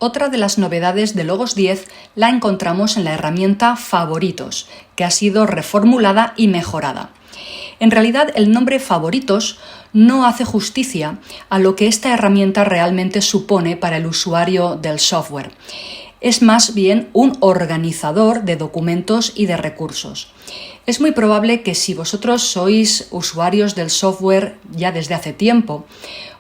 Otra de las novedades de Logos 10 la encontramos en la herramienta Favoritos, que ha sido reformulada y mejorada. En realidad, el nombre Favoritos no hace justicia a lo que esta herramienta realmente supone para el usuario del software. Es más bien un organizador de documentos y de recursos. Es muy probable que si vosotros sois usuarios del software ya desde hace tiempo,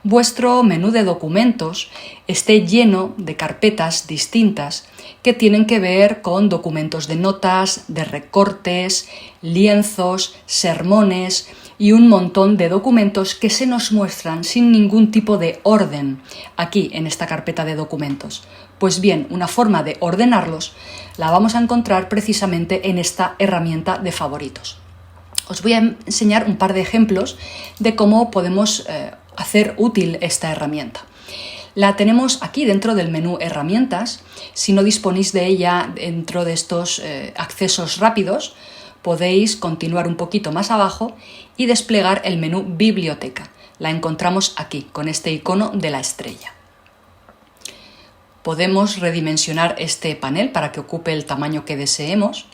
vuestro menú de documentos esté lleno de carpetas distintas que tienen que ver con documentos de notas, de recortes, lienzos, sermones y un montón de documentos que se nos muestran sin ningún tipo de orden aquí en esta carpeta de documentos. Pues bien, una forma de ordenarlos la vamos a encontrar precisamente en esta herramienta de favoritos. Os voy a enseñar un par de ejemplos de cómo podemos hacer útil esta herramienta. La tenemos aquí dentro del menú Herramientas. Si no disponéis de ella dentro de estos accesos rápidos, podéis continuar un poquito más abajo y desplegar el menú Biblioteca. La encontramos aquí, con este icono de la estrella. Podemos redimensionar este panel para que ocupe el tamaño que deseemos,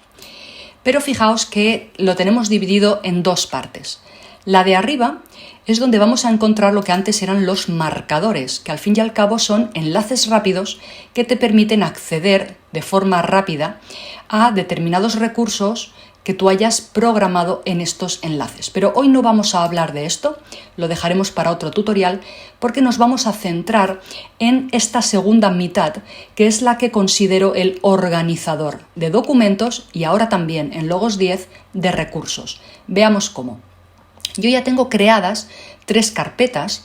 pero fijaos que lo tenemos dividido en dos partes. La de arriba es donde vamos a encontrar lo que antes eran los marcadores, que al fin y al cabo son enlaces rápidos que te permiten acceder de forma rápida a determinados recursos que tú hayas programado en estos enlaces. Pero hoy no vamos a hablar de esto, lo dejaremos para otro tutorial, porque nos vamos a centrar en esta segunda mitad, que es la que considero el organizador de documentos y ahora también en Logos 10 de recursos. Veamos cómo. Yo ya tengo creadas 3 carpetas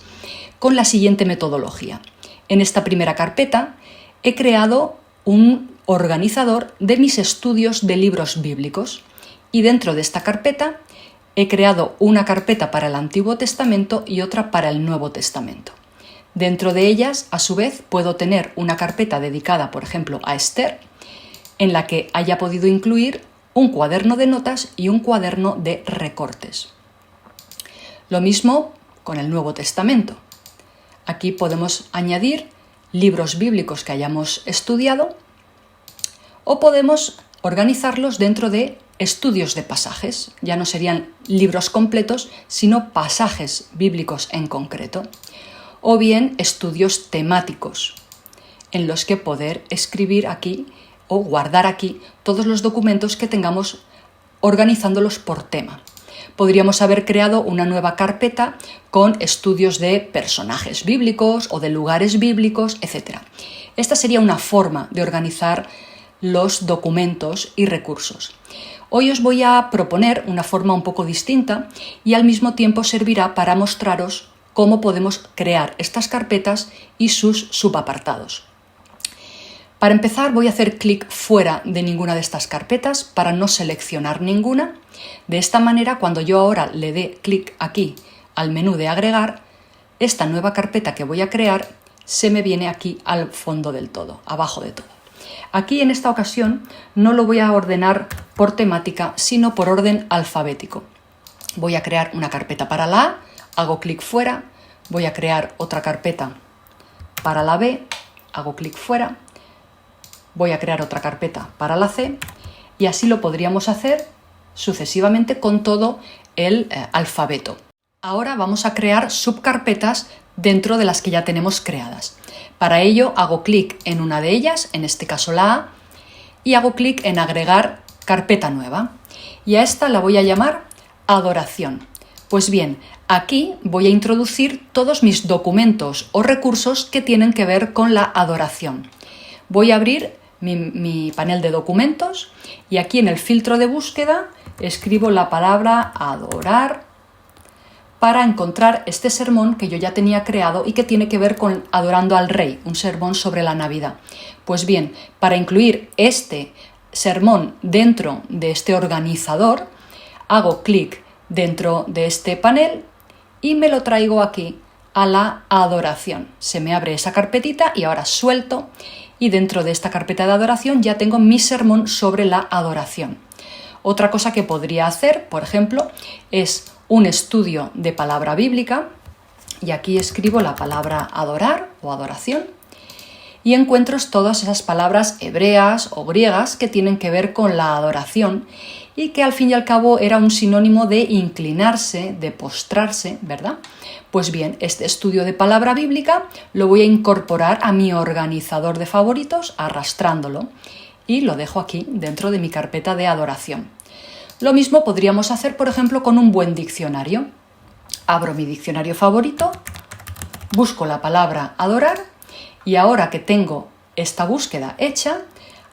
con la siguiente metodología. En esta primera carpeta he creado un organizador de mis estudios de libros bíblicos y dentro de esta carpeta he creado una carpeta para el Antiguo Testamento y otra para el Nuevo Testamento. Dentro de ellas, a su vez, puedo tener una carpeta dedicada, por ejemplo, a Esther, en la que haya podido incluir un cuaderno de notas y un cuaderno de recortes. Lo mismo con el Nuevo Testamento. Aquí podemos añadir libros bíblicos que hayamos estudiado o podemos organizarlos dentro de estudios de pasajes. Ya no serían libros completos, sino pasajes bíblicos en concreto. O bien estudios temáticos, en los que poder escribir aquí o guardar aquí todos los documentos que tengamos organizándolos por tema. Podríamos haber creado una nueva carpeta con estudios de personajes bíblicos o de lugares bíblicos, etc. Esta sería una forma de organizar los documentos y recursos. Hoy os voy a proponer una forma un poco distinta y al mismo tiempo servirá para mostraros cómo podemos crear estas carpetas y sus subapartados. Para empezar voy a hacer clic fuera de ninguna de estas carpetas para no seleccionar ninguna. De esta manera, cuando yo ahora le dé clic aquí al menú de agregar, esta nueva carpeta que voy a crear se me viene aquí al fondo del todo, abajo de todo. Aquí en esta ocasión no lo voy a ordenar por temática, sino por orden alfabético. Voy a crear una carpeta para la A, hago clic fuera, voy a crear otra carpeta para la B, hago clic fuera, voy a crear otra carpeta para la C y así lo podríamos hacer sucesivamente con todo el alfabeto. Ahora vamos a crear subcarpetas dentro de las que ya tenemos creadas. Para ello hago clic en una de ellas, en este caso la A, y hago clic en agregar carpeta nueva. Y a esta la voy a llamar Adoración. Pues bien, aquí voy a introducir todos mis documentos o recursos que tienen que ver con la adoración. Voy a abrir mi panel de documentos y aquí en el filtro de búsqueda escribo la palabra adorar para encontrar este sermón que yo ya tenía creado y que tiene que ver con adorando al Rey, un sermón sobre la Navidad. Pues bien, para incluir este sermón dentro de este organizador, hago clic dentro de este panel y me lo traigo aquí a la adoración. Se me abre esa carpetita y ahora suelto y dentro de esta carpeta de adoración ya tengo mi sermón sobre la adoración. Otra cosa que podría hacer, por ejemplo, es un estudio de palabra bíblica y aquí escribo la palabra adorar o adoración y encuentro todas esas palabras hebreas o griegas que tienen que ver con la adoración y que al fin y al cabo era un sinónimo de inclinarse, de postrarse, ¿verdad? Pues bien, este estudio de palabra bíblica lo voy a incorporar a mi organizador de favoritos arrastrándolo y lo dejo aquí dentro de mi carpeta de adoración. Lo mismo podríamos hacer, por ejemplo, con un buen diccionario. Abro mi diccionario favorito, busco la palabra adorar y ahora que tengo esta búsqueda hecha,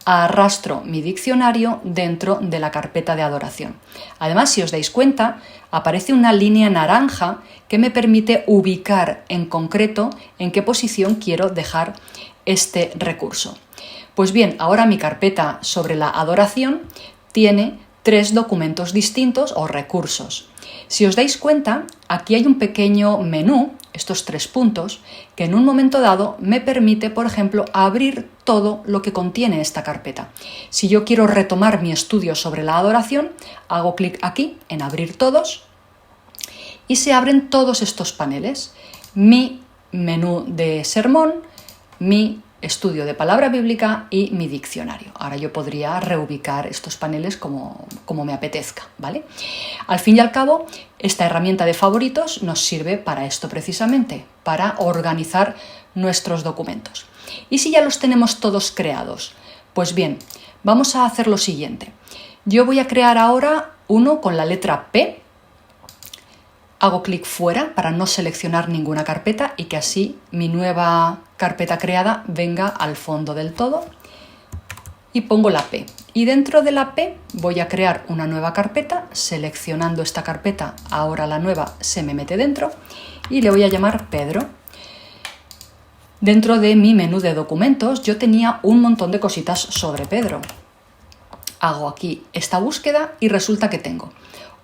arrastro mi diccionario dentro de la carpeta de adoración. Además, si os dais cuenta, aparece una línea naranja que me permite ubicar en concreto en qué posición quiero dejar este recurso. Pues bien, ahora mi carpeta sobre la adoración tiene 3 documentos distintos o recursos. Si os dais cuenta, aquí hay un pequeño menú, estos 3 puntos, que en un momento dado me permite, por ejemplo, abrir todo lo que contiene esta carpeta. Si yo quiero retomar mi estudio sobre la adoración, hago clic aquí en abrir todos y se abren todos estos paneles. Mi menú de sermón, mi estudio de palabra bíblica y mi diccionario. Ahora yo podría reubicar estos paneles como me apetezca, ¿vale? Al fin y al cabo, esta herramienta de favoritos nos sirve para esto precisamente, para organizar nuestros documentos. ¿Y si ya los tenemos todos creados? Pues bien, vamos a hacer lo siguiente. Yo voy a crear ahora uno con la letra P. Hago clic fuera para no seleccionar ninguna carpeta y que así mi nueva carpeta creada venga al fondo del todo. Y pongo la P. Y dentro de la P voy a crear una nueva carpeta, seleccionando esta carpeta, ahora la nueva se me mete dentro y le voy a llamar Pedro. Dentro de mi menú de documentos yo tenía un montón de cositas sobre Pedro. Hago aquí esta búsqueda y resulta que tengo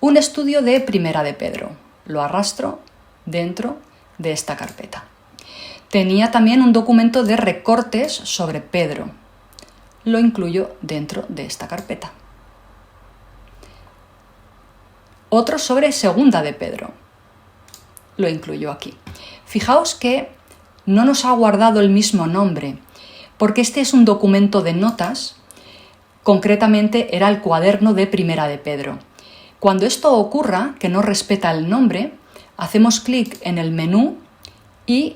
un estudio de Primera de Pedro. Lo arrastro dentro de esta carpeta. Tenía también un documento de recortes sobre Pedro. Lo incluyo dentro de esta carpeta. Otro sobre Segunda de Pedro. Lo incluyo aquí. Fijaos que no nos ha guardado el mismo nombre, porque este es un documento de notas, concretamente era el cuaderno de Primera de Pedro. Cuando esto ocurra, que no respeta el nombre, hacemos clic en el menú y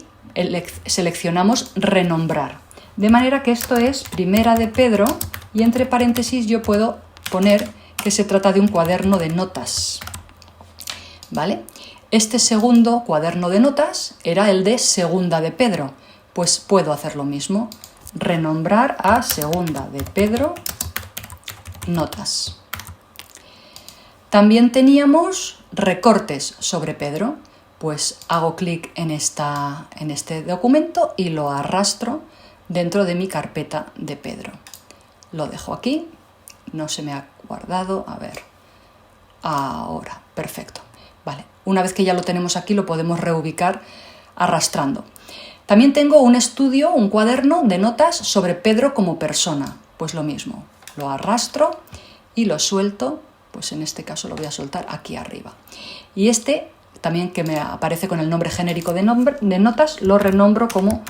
seleccionamos renombrar. De manera que esto es Primera de Pedro y entre paréntesis yo puedo poner que se trata de un cuaderno de notas. ¿Vale? Este segundo cuaderno de notas era el de Segunda de Pedro. Pues puedo hacer lo mismo, renombrar a Segunda de Pedro notas. También teníamos recortes sobre Pedro, pues hago clic en este documento y lo arrastro dentro de mi carpeta de Pedro. Lo dejo aquí, no se me ha guardado, a ver, ahora, perfecto. Vale, una vez que ya lo tenemos aquí lo podemos reubicar arrastrando. También tengo un estudio, un cuaderno de notas sobre Pedro como persona, pues lo mismo, lo arrastro y lo suelto. Pues en este caso lo voy a soltar aquí arriba. Y este, también que me aparece con el nombre genérico de notas, lo renombro como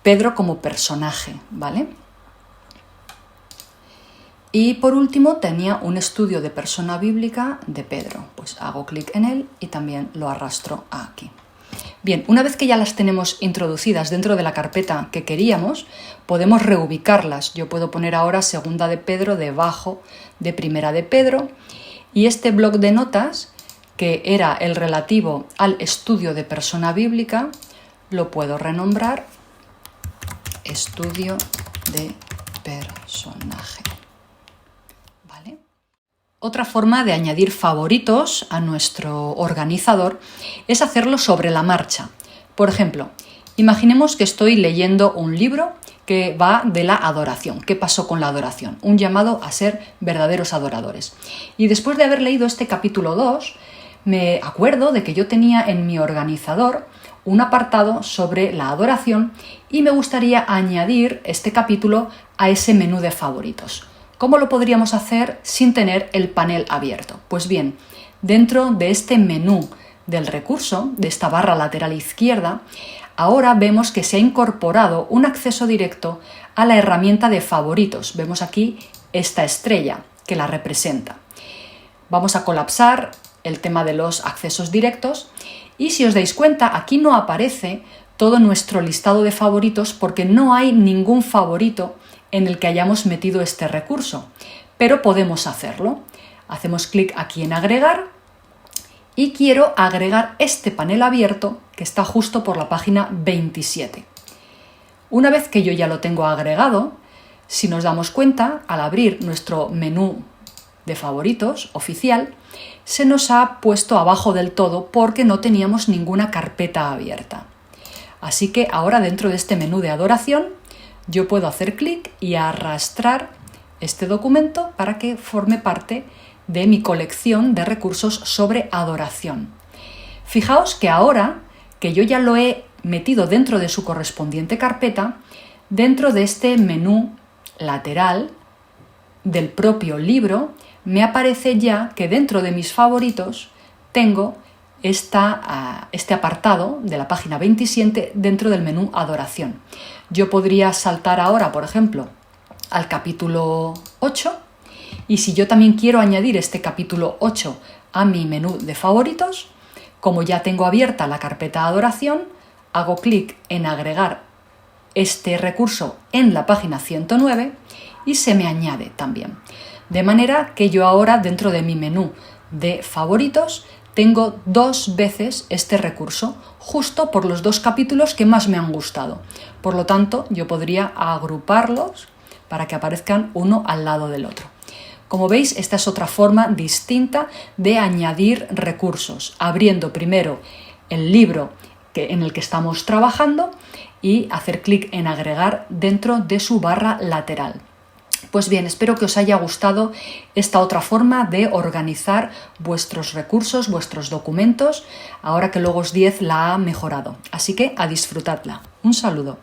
Pedro como personaje, ¿vale? Y por último tenía un estudio de persona bíblica de Pedro. Pues hago clic en él y también lo arrastro aquí. Bien, una vez que ya las tenemos introducidas dentro de la carpeta que queríamos, podemos reubicarlas. Yo puedo poner ahora Segunda de Pedro debajo de Primera de Pedro y este bloc de notas, que era el relativo al estudio de persona bíblica, lo puedo renombrar Estudio de personaje. ¿Vale? Otra forma de añadir favoritos a nuestro organizador es hacerlo sobre la marcha. Por ejemplo, imaginemos que estoy leyendo un libro que va de la adoración. ¿Qué pasó con la adoración? Un llamado a ser verdaderos adoradores. Y después de haber leído este capítulo 2, me acuerdo de que yo tenía en mi organizador un apartado sobre la adoración y me gustaría añadir este capítulo a ese menú de favoritos. ¿Cómo lo podríamos hacer sin tener el panel abierto? Pues bien, dentro de este menú del recurso, de esta barra lateral izquierda, ahora vemos que se ha incorporado un acceso directo a la herramienta de favoritos. Vemos aquí esta estrella que la representa. Vamos a colapsar el tema de los accesos directos y si os dais cuenta, aquí no aparece todo nuestro listado de favoritos porque no hay ningún favorito en el que hayamos metido este recurso, pero podemos hacerlo. Hacemos clic aquí en agregar y quiero agregar este panel abierto que está justo por la página 27. Una vez que yo ya lo tengo agregado, si nos damos cuenta, al abrir nuestro menú de favoritos oficial, se nos ha puesto abajo del todo porque no teníamos ninguna carpeta abierta. Así que ahora dentro de este menú de adoración yo puedo hacer clic y arrastrar este documento para que forme parte de mi colección de recursos sobre adoración. Fijaos que ahora que yo ya lo he metido dentro de su correspondiente carpeta, dentro de este menú lateral del propio libro, me aparece ya que dentro de mis favoritos tengo este apartado de la página 27 dentro del menú adoración. Yo podría saltar ahora, por ejemplo, al capítulo 8 y si yo también quiero añadir este capítulo 8 a mi menú de favoritos, como ya tengo abierta la carpeta adoración, hago clic en agregar este recurso en la página 109 y se me añade también. De manera que yo ahora dentro de mi menú de favoritos tengo 2 veces este recurso, justo por los 2 capítulos que más me han gustado. Por lo tanto, yo podría agruparlos para que aparezcan uno al lado del otro. Como veis, esta es otra forma distinta de añadir recursos, abriendo primero el libro en el que estamos trabajando y hacer clic en agregar dentro de su barra lateral. Pues bien, espero que os haya gustado esta otra forma de organizar vuestros recursos, vuestros documentos, ahora que Logos 10 la ha mejorado. Así que a disfrutarla. Un saludo.